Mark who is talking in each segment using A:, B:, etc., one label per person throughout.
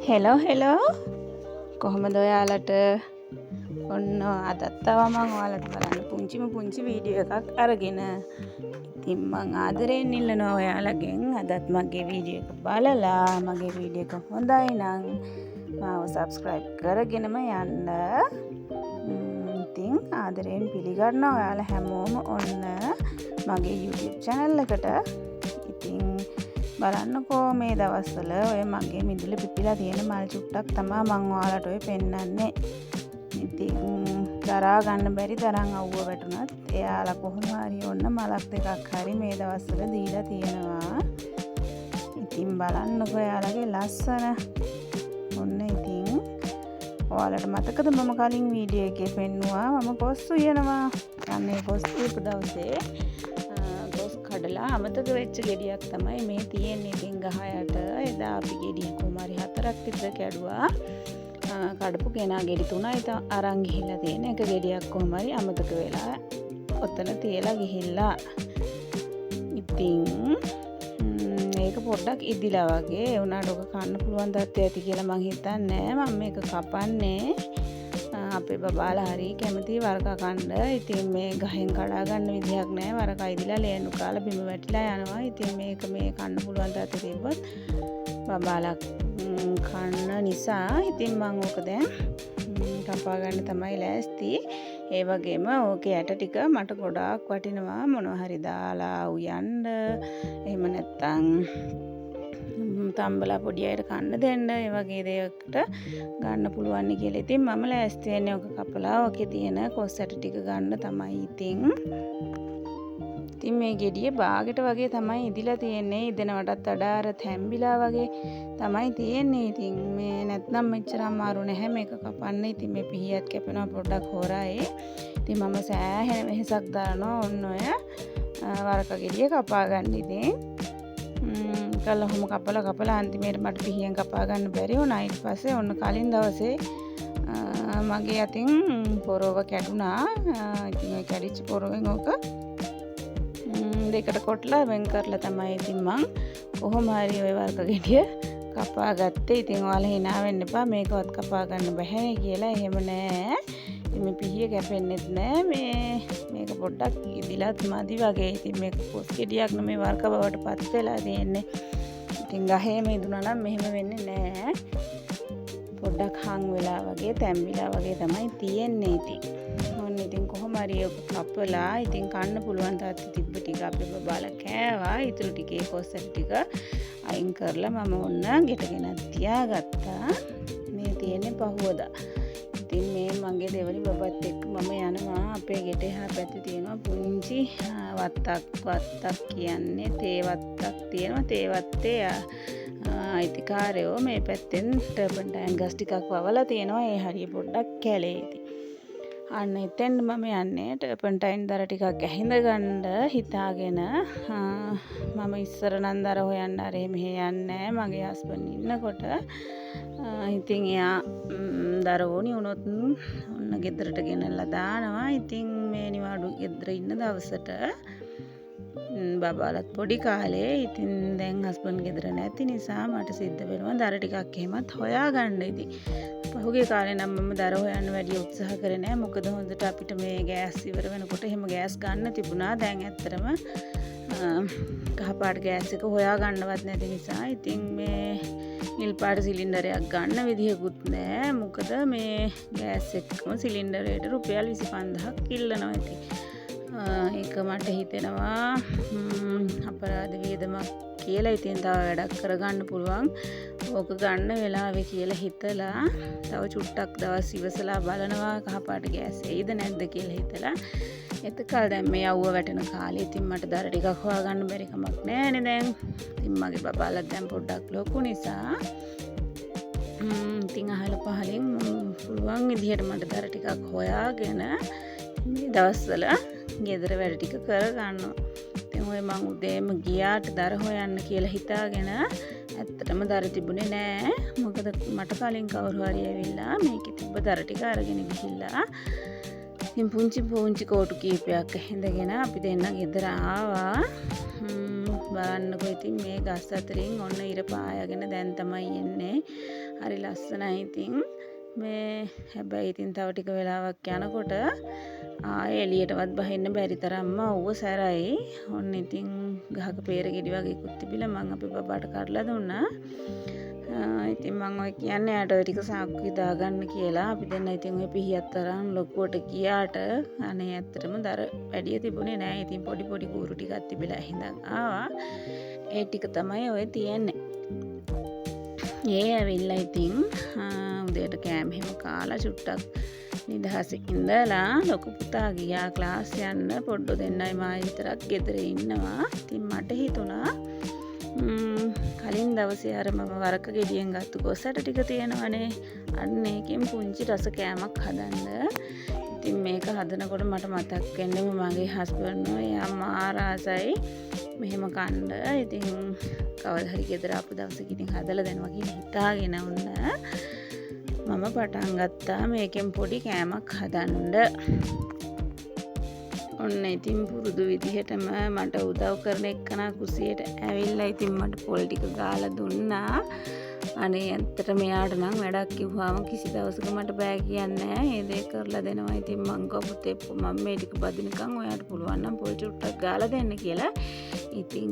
A: Hello කොහොමද ඔයාලට ඔන්න අදත් තව මම ඔයාලට බලන්න පුංචි වීඩියෝ එකක් අරගෙන ඉතින් මං ආදරයෙන් ඉල්ලනවා ඔයාලගෙන් අදත් මගේ වීඩියෝ එක බලලා මගේ වීඩියෝ එක හොඳයි නම් මාව subscribe කරගෙනම යන්න. ඉතින් ආදරයෙන් පිළිගන්නවා ඔයාලා හැමෝම ඔන්න මගේ YouTube channel එකට. ඉතින් බලන්නකෝ මේ දවස්වල ඔය මගේ මිදුල පිපිලා තියෙන මල් චුට්ටක් තමයි මම ඔයාලට ඔය පෙන්නන්නේ. ඉතින් දරා ගන්න බැරි තරම් අවුව වැටුණත් එයාලා කොහොම හරි ඔන්න මලක් දෙකක් හරි මේ දවස්වල දීලා තියෙනවා. ඉතින් බලන්නකෝ එයාලගේ ලස්සන. ඔන්න ඉතින් ඔයාලට මතකද මම කලින් වීඩියෝ එකේ පෙන්නුවා මම කොස් උයනවා. අනේ කොස් උයපු දවසේ කඩලා අමතක වෙච්ච ගෙඩියක් තමයි මේ තියෙන්නේ. ඉතින් ගහ යට එදා අපි ගෙඩිය කොමාරි 4ක් විතර කැඩුවා. කඩපු කෙනා ගෙඩි 3යි අරන් ගිහිල්ලා තියෙන එක ගෙඩියක් කොහොමරි අමතක වෙලා ඔතන තියලා ගිහිල්ලා. ඉතින් මේක පොඩ්ඩක් ඉදිලා වගේ ඒ උනාට ඔක කන්න පුළුවන් තත්ත්වය ඇති කියලා මං හිතන්නේ. මම මේක කපන්නේ අපේ බබාලා හරි කැමති වරකා කන්න. ඉතින් මේ ගහෙන් කඩා ගන්න විදියක් නැහැ. වරකා ඉදිලා ලේනු කාලා බිම වැටිලා යනවා. ඉතින් මේක මේ කන්න පුළුවන් තත්ත්වෙ තිබ්බොත් බබාලා කන්න නිසා ඉතින් මම ඕක දැන් කපා ගන්න තමයි ලෑස්ති. ඒ වගේම ඕකේ යට ටික මට ගොඩාක් වටිනවා මොනවා හරි දාලා උයන්න. එහෙම නැත්තම් තම්බලා පොඩි අයට කන්න දෙන්න. ඒ වගේ දෙයකට ගන්න පුළුවන් කියලා. ඉතින් මම ලෑස්ති වෙන්නේ ඔක කපලා ඔකේ තියෙන කොස් ඇට ටික ගන්න තමයි. ඉතින් මේ ගෙඩිය බාගෙට වගේ තමයි ඉදිලා තියෙන්නේ. ඉදෙනවටත් වඩා අර තැම්බිලා වගේ තමයි තියෙන්නේ. ඉතින් මේ නැත්නම් මෙච්චර අමාරු නැහැ මේක කපන්න. ඉතින් මේ පිහියත් කැපෙනවා පොඩ්ඩක් හොරයි. ඉතින් මම සෑහෙන වෙහසක් දානවා ඔන්න ඔය වරක ගෙඩිය කපා ගන්න. ඉතින් කළහම කපලා අන්තිමේට මට පිහියෙන් කපා ගන්න බැරි වුණා. ඊට පස්සේ ඔන්න කලින් දවසේ මගේ අතින් පොරව කැඩුනා. ඉතින් ඒ කැඩිච්ච පොරවෙන් ඕක දෙකට කොටලා වෙන් කරලා තමයි ඉතින් මං කොහොම හරි ওই වර්ග ගෙඩිය කපා ගත්තේ. ඉතින් ඔයාලා hina වෙන්න එපා මේකවත් කපා ගන්න බැහැ කියලා. එහෙම නෑ. ඉතින් මේ පිහිය කැපෙන්නෙත් නෑ. මේක පොඩ්ඩක් ඉදිලාත් මදි වගේ. ඉතින් මේක පොස් ගෙඩියක් නෙමේ වර්ග බවට පත් වෙලා තියෙන්නේ. ඉතින් ගහේම ඉදුණා නම් මෙහෙම වෙන්නේ නෑ. පොඩ්ඩක් හං වෙලා වගේ තැම්බිලා වගේ තමයි තියෙන්නේ. ඉතින් කොහොම හරි ඔක කපලා ඉතින් කන්න පුළුවන් තාත්ති තිබ්බ ටික අපේ බබාලා කෑවා. ඊටු ටිකේ කොස් ඇට ටික අයින් කරලා මම ඔන්න ගෙටගෙන තියාගත්තා. මේ තියෙන්නේ පහුවදා. ඉතින් මේ මගේ දෙවනි බබත් එක්ක මම යනවා. අපේ ගෙට එහා පැත්තේ තියෙනවා පුංචි වත්තක් කියන්නේ තේ වත්තක් තියෙනවා. තේ වත්තේ අයිතිකාරයෝ මේ පැත්තෙන් ටර්පන්ටයින් ගස් ටිකක් වවලා තියෙනවා. ඒ හරිය පොඩ්ඩක් කැලේ. ඉතින් අන්න එතෙන් මම යන්නේ ටර්පන්ටයින් දර ටිකක් ඇහිඳ ගන්න හිතාගෙන. මම ඉස්සර නම් දර හොයන්න අර මෙහෙ යන්නේ මගේ හස්බන්ඩ් ඉන්නකොට. ඉතින් එයා දර ඕනි වුණොත් ඔන්න ගෙදරට ගෙනල්ලා දානවා. ඉතින් මේ නිවාඩු ගෙදර ඉන්න දවසට බබාලත් පොඩි කාලේ. ඉතින් දැන් හස්බන්ඩ් ගෙදර නැති නිසා මට සිද්ධ වෙනවා දර ටිකක් එහෙමත් හොයාගන්න. ඉතින් පහුගිය කාලේ නම් මම දර හොයන්න වැඩි උත්සාහ කරේ නෑ. මොකද හොඳට අපිට මේ ගෑස් ඉවර වෙනකොට එහෙම ගෑස් ගන්න තිබුණා. දැන් ඇත්තටම කහපාට ගෑස් එක හොයා ගන්නවත් නැති නිසා ඉතින් මේ නිල් පාට සිලින්ඩරයක් ගන්න විදිහකුත් නෑ. මොකද මේ ගෑස් එකම සිලින්ඩරයට රුපියල් 25000ක් ඉල්ලනවා. ඉතින් ඒක මට හිතෙනවා අපරාධ වියදමක් කියලා. ඉතින් තව වැඩක් කරගන්න පුළුවන් ඕක ගන්න වෙලාවේ කියලා හිතලා තව චුට්ටක් දවස් ඉවසලා බලනවා කහපාට ගෑස් එයිද නැද්ද කියලා හිතලා. එතකල් දැන් මේ අවුව වැටෙන කාලේ ඉතින් මට දර ටිකක් හොයාගන්න බැරි කමක් නෑනේ දැන්. ඉතින් මගේ බබාලා දැන් පොඩ්ඩක් ලොකු නිසා ඉතින් අහල පහලින් පුළුවන් විදිහට මට දර ටිකක් හොයාගෙන මේ දවස්වල ගෙදර වැඩ ටික කරගන්නවා. ඉතින් ඔය මං උදේම ගියාට දර හොයන්න කියලා හිතාගෙන ඇත්තටම දර තිබුණේ නෑ. මොකද මට කලින් කවුරු හරි ඇවිල්ලා මේකේ තිබ්බ දර ටික අරගෙන ගිහිල්ලා ඉතින් පුංචි කෝටු කීපයක් ඇඳගෙන අපි දෙන්න ගෙදර ආවා. බලන්නකෝ ඉතින් මේ ගස් අතරින් ඔන්න ඉර පායගෙන දැන් තමයි එන්නේ. හරි ලස්සනයි ඉතින් මේ හැබැයි ඉතින් තව ටික වෙලාවක් යනකොට ආයෙ එළියටවත් බහින්න බැරි තරම්ම ඌව සැරයි. ඔන්න ඉතින් ගහක peer ගෙඩි වගේ කුත් තිබිලා මං අපේ බබාට කඩලා දුන්නා. ඉතින් මං ඔය කියන්නේ යාට ඔය ටික සාක්කුවේ දාගන්න කියලා. අපි දෙන්න ඉතින් ඔය පිහියක් තරම් ලොකුවට ගියාට අනේ ඇත්තටම දර වැඩිය තිබුණේ නෑ. ඉතින් පොඩි පොඩි කූරු ටිකක් තිබිලා හිඳන් ආවා. ඒ ටික තමයි ඔය තියෙන්නේ. ඒ ඇවිල්ලා ඉතින් උදේට කෑම හැම කාලා චුට්ටක් නිදහසේ ඉඳලා ලොකු පුතා ගියා ක්ලාස් යන්න. පොඩ්ඩෝ දෙන්නයි මායි විතරක් ගෙදර ඉන්නවා. ඉතින් මට හිතුණා කලින් දවසේ අර මම වරක ගෙඩියෙන් ගත්තු ගොස්සට ටික තියෙනවනේ. අන්න ඒකෙන් පුංචි රස කෑමක් හදන්න. ඉතින් මේක හදනකොට මට මතක් වෙන්නේ මගේ හස්බන්ඩ් එයා මාරාසයි මෙහෙම කන්න. ඉතින් කවදා හරි ගෙදර ආපු දවසක ඉතින් හදලා දෙනවා කියලා හිතාගෙන මම පටන් ගත්තා මේකෙන් පොඩි කෑමක් හදන්න. ඔන්න ඉතින් පුරුදු විදිහටම මට උදව් කරන එක්කනා කුසියට ඇවිල්ලා ඉතින් මට පොල් ටික ගාලා දුන්නා. අනේ ඇත්තට මෙයාට නම් වැඩක් කිව්වම කිසි දවසක මට බෑ කියන්නේ නෑ. ඒ දේ කරලා දෙනවා. ඉතින් මං කවුරුත් මම මේ ටික බදිනකන් ඔයාට පුළුවන් නම් පොල් ටිකක් ගාලා දෙන්න කියලා. ඉතින්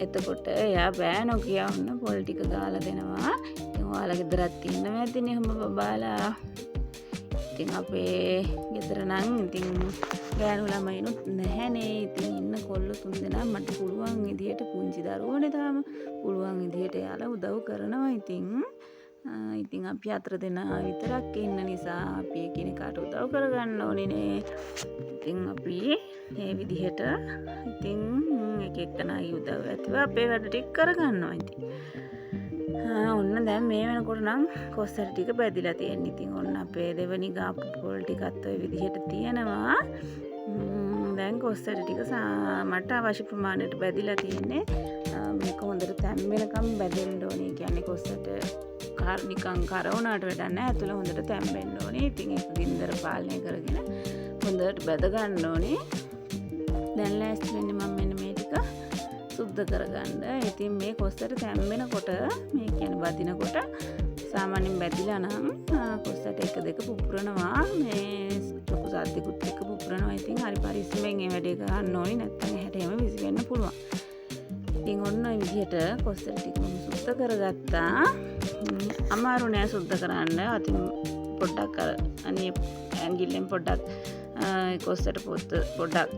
A: එතකොට එයා බෑ නොකිය වුණ පොල් ටික ගාලා දෙනවා. ඉතින් ඔයාලා ගෙදරත් ඉන්නවා ඇතිනේ හැම බබාලා. ඉතින් අපේ ගෙදර නම් ඉතින් ගෑනු ළමයිනුත් නැහැනේ. ඉතින් ඉන්න කොල්ලෝ තුන්දෙනා මට පුළුවන් විදියට පුංචි දරුවෝනේ තාම පුළුවන් විදියට යාලා උදව් කරනවා. ඉතින් අපි අතර දෙනා විතරක් ඉන්න නිසා අපි එකිනෙකාට උදව් කරගන්න ඕනේ නේ. ඉතින් අපි මේ විදිහට ඉතින් එක එකනාගේ උදව් ඇතිව අපේ වැඩ ටික කරගන්නවා. ඉතින් ඔන්න දැන් මේ වෙනකොට නම් කොස්සර ටික බැදිලා තියෙන. ඉතින් ඔන්න අපේ දෙවනි ගාපු පොල් ටිකත් ওই විදිහට තියෙනවා. දැන් කොස්සර ටික මට අවශ්‍ය ප්‍රමාණයට බැදිලා තියෙන්නේ. මේක හොඳට තැම්බෙනකම් බැදෙන්න ඕනේ. කියන්නේ කොස්සට නිකන් කර වුණාට වැඩක් නැහැ. ඇතුළ හොඳට තැම්බෙන්න ඕනේ. ඉතින් ඒක ගින්දර පාලනය කරගෙන හොඳට බැද ගන්න ඕනේ. දැන් ලෑස්ති වෙන්නේ මම මෙන්න මේ ටික සුද්ධ කරගන්න. ඉතින් මේ කොස්සට තැම්බෙනකොට මේ කියන්නේ බදිනකොට සාමාන්‍යයෙන් බැදිලා නම් කොස්සට එක දෙක පුපුරනවා. මේ ලොකු සාද්දෙකුත් එක්ක පුපුරනවා. ඉතින් හරි පරිස්සමෙන් මේ වැඩේ කරන්න ඕනේ. නැත්නම් හැට එහෙම විසි වෙන්න පුළුවන්. ඉතින් ඔන්න ඔය විදිහට කොස්සට ටික මම සුද්ධ කරගත්තා. අමාරු නෑ සුද්ධ කරන්න. අතින් පොඩ්ඩක් අනේ ඇඟිල්ලෙන් පොඩ්ඩක් කොස්සට පොඩ්ඩක්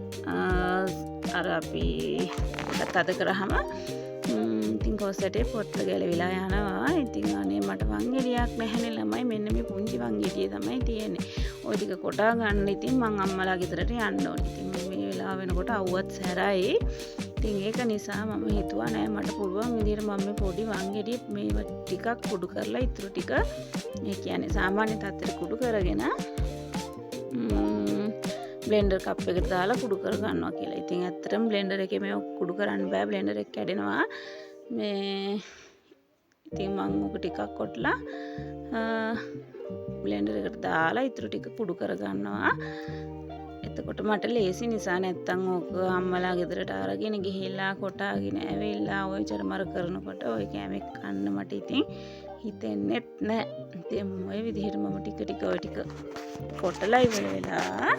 A: අර අපි පොඩ්ඩක් තද කරාම ඉතින් කොස්සටේ පොත්ත ගැලවිලා යනවා. ඉතින් අනේ මට වංගෙඩියක් නැහැනේ ළමයි. මෙන්න මේ පුංචි වංගෙඩිය තමයි තියෙන්නේ. ওই ටික කොටා ගන්න ඉතින් මං අම්මලා ගෙදරට යන්න ඕනේ. ඉතින් මේ වෙලාව වෙනකොට අවුවත් සැරයි. ඉතින් ඒක නිසා මම හිතුවා නෑ මට පුළුවන් විදිහට මම මේ පොඩි වංගෙඩිය මේ ටිකක් කුඩු කරලා ඉතුරු ටික මේ කියන්නේ සාමාන්‍ය තත්ත්වයට කුඩු කරගෙන බ්ලෙන්ඩර් කප් එකට දාලා කුඩු කර ගන්නවා කියලා. ඉතින් ඇත්තටම බ්ලෙන්ඩර් එකේ මේක කුඩු කරන්න බෑ. බ්ලෙන්ඩර් එක කැඩෙනවා. මේ ඉතින් මම ඔක ටිකක් කොටලා බ්ලෙන්ඩර් එකට දාලා ඉතුරු ටික කුඩු කර ගන්නවා. එතකොට මට ලේසි නිසා නැත්තම් ඕක අම්මලා ගෙදරට අරගෙන ගිහිල්ලා කොටාගෙන ඇවිල්ලා ওই චරමර කරනකොට ওই කෑමක් කන්න මට ඉතින් හිතෙන්නෙත් නෑ. ඉතින් ওই විදිහට මම ටික ඔය ටික කොටලා ඉවර වෙලා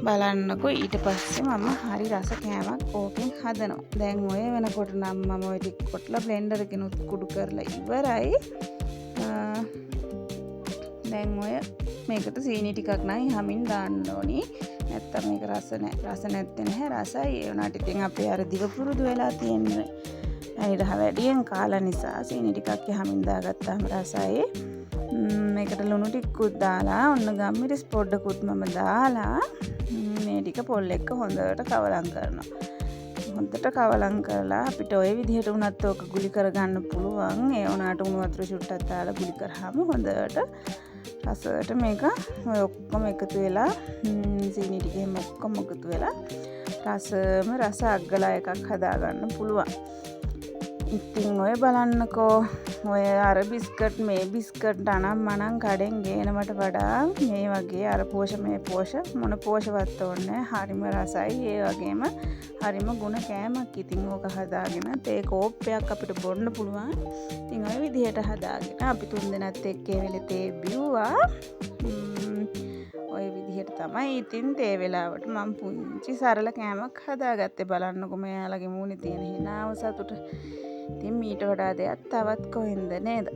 A: බලන්නකෝ. ඊට පස්සේ මම හරි රස කෑමක් ඕකෙන් හදනවා. දැන් ඔය වෙනකොට නම් මම ওই ටික කොටලා බ්ලෙන්ඩර් එකෙනුත් කුඩු කරලා ඉවරයි. දැන් ඔය මේකට සීනි ටිකක් නම් හැමින් දාන්න ඕනි. නැත්තම් මේක රස නැත්තේ නැහැ. රසයි ඒ වුණාට ඉතින් අපේ අර දිව පුරුදු වෙලා තියෙන්නේ. අනිදහ වැඩියෙන් කාලා නිසා සීනි ටිකක් හැමින් දාගත්තාම රසයි. මේකට ලුණු ටිකකුත් දාලා ඔන්න ගම්මිරිස් පොඩ්ඩකුත් මම දාලා මේ ටික පොල් එක්ක හොඳට කවලම් කරනවා. හොඳට කවලම් කරලා අපිට ওই විදිහට උනත් ඕක ගුලි කරගන්න පුළුවන්. ඒ වුණාට උණු වතුර චුට්ටක් දාලා ගුලි කරාම හොඳට රසයට මේක ඔය ඔක්කොම එකතු වෙලා සීනි ටික එහෙම ඔක්කොම එකතු වෙලා රස අග්ගලා එකක් හදාගන්න පුළුවන්. ඉතින් ඔය බලන්නකෝ ඔය අර බිස්කට් මේ බිස්කට් අනම් මනම් කඩෙන් ගේනවට වඩා මේ වගේ අර පෝෂ මේ පෝෂ මොන පෝෂවත් ඕනේ හරිම රසයි ඒ වගේම හරිම ගුණ කෑමක්. ඉතින් ඕක හදාගෙන තේ කෝප්පයක් අපිට බොන්න පුළුවන්. ඉතින් ඔය විදිහට හදාගෙන අපි 3 දෙනාත් එක්ක ඒ වෙලේ තේ බිව්වා. ඔය විදිහට තමයි ඉතින් තේ වෙලාවට මම පුංචි සරල කෑමක් හදාගත්තේ. බලන්නකො මෙයාලගේ මූණේ තියෙන හිනාව සතුට. ඉතින් මීට වඩා දෙයක් තවත් කොහෙන්ද නේද?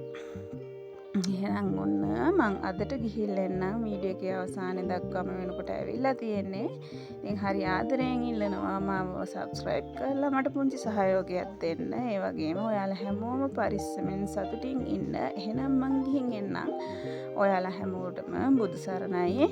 A: එහෙනම් ඔන්න මං අදට ගිහිල්ලා එන්නම්. වීඩියෝ එකේ අවසානයේ දක්වාම වෙනකොට ඇවිල්ලා තියෙන්නේ. ඉතින් හරි ආදරයෙන් ඉල්ලනවා මාව සබ්ස්ක්‍රයිබ් කරලා මට පුංචි සහයෝගයක් දෙන්න. ඒ වගේම ඔයාලා හැමෝම පරිස්සමෙන් සතුටින් ඉන්න. එහෙනම් මං ගිහින් එන්නම්. ඔයාලා හැමෝටම බුදු සරණයි.